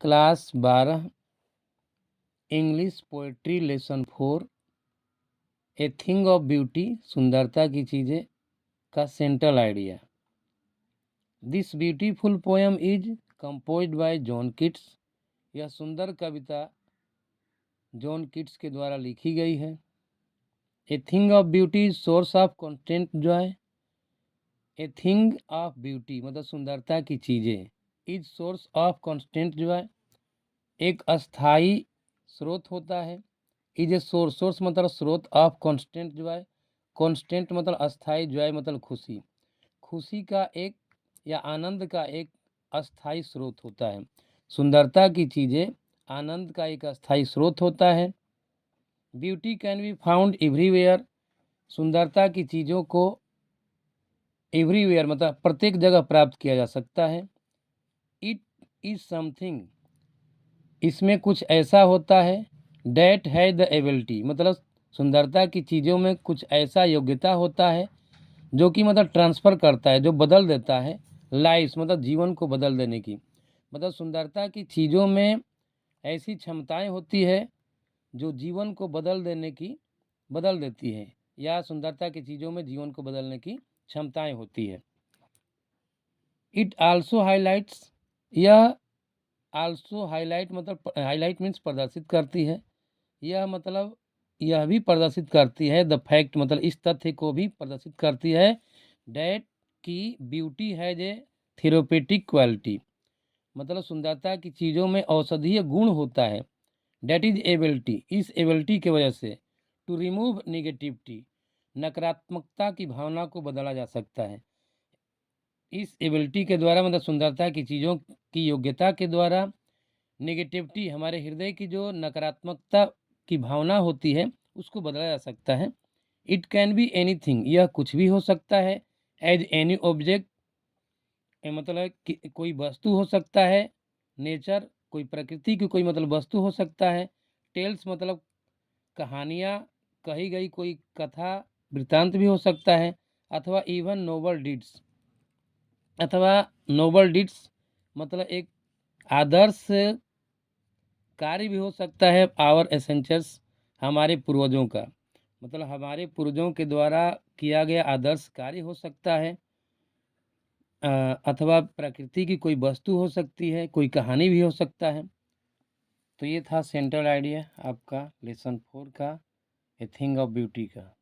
Class 12 English poetry lesson 4 a thing of beauty सुंदरता की चीज़ें का central idea. This beautiful poem is composed bye John Keats. यह सुंदर कविता जॉन किट्स के द्वारा लिखी गई है। A thing of beauty is source of constant Joy. A thing of beauty मतलब सुंदरता की चीज़ें, is source of constant Joy एक अस्थाई स्रोत होता है। इज ए सोर्स, सोर्स मतलब स्रोत ऑफ कॉन्स्टेंट जॉय, कॉन्स्टेंट मतलब अस्थाई, जॉय मतलब खुशी, खुशी का एक या आनंद का एक अस्थाई स्रोत होता है। सुंदरता की चीज़ें आनंद का एक अस्थाई स्रोत होता है। Beauty can be found everywhere. सुंदरता की चीज़ों को एवरीवेयर मतलब प्रत्येक जगह प्राप्त किया जा सकता है। इट इज समथिंग, इसमें कुछ ऐसा होता है। डैट है द एबिलिटी मतलब सुंदरता की चीज़ों में कुछ ऐसा योग्यता होता है जो कि मतलब ट्रांसफ़र करता है, जो बदल देता है। लाइफ मतलब जीवन को बदल देने की, मतलब सुंदरता की चीज़ों में ऐसी क्षमताएं होती है जो जीवन को बदल देती है, या सुंदरता की चीज़ों में जीवन को बदलने की क्षमताएं होती है। इट आल्सो हाईलाइट्स, यह आल्सो हाईलाइट मतलब हाईलाइट मीन्स प्रदर्शित करती है। यह मतलब यह भी प्रदर्शित करती है, द फैक्ट मतलब इस तथ्य को भी प्रदर्शित करती है, डैट की beauty has a therapeutic quality मतलब सुंदरता की चीज़ों में औषधीय गुण होता है। डैट इज एबिलिटी, इस एबिलिटी की वजह से टू रिमूव निगेटिविटी नकारात्मकता की भावना को बदला जा सकता है। इस एबिलिटी के द्वारा मतलब सुंदरता की चीज़ों की योग्यता के द्वारा नेगेटिविटी हमारे हृदय की जो नकारात्मकता की भावना होती है उसको बदला जा सकता है। इट कैन बी एनीथिंग, यह कुछ भी हो सकता है। एज एनी ऑब्जेक्ट मतलब कि कोई वस्तु हो सकता है। नेचर कोई प्रकृति की कोई मतलब वस्तु हो सकता है। टेल्स मतलब कहानियाँ, कही गई कोई कथा वृत्तांत भी हो सकता है। अथवा इवन नोबल डीड्स, अथवा नोबल डीड्स मतलब एक आदर्श कार्य भी हो सकता है। आवर एसेंचर्स हमारे पूर्वजों का मतलब हमारे पूर्वजों के द्वारा किया गया आदर्श कार्य हो सकता है। अथवा प्रकृति की कोई वस्तु हो सकती है, कोई कहानी भी हो सकता है। तो ये था सेंट्रल आइडिया आपका लेसन 4 का ए थिंग ऑफ ब्यूटी का।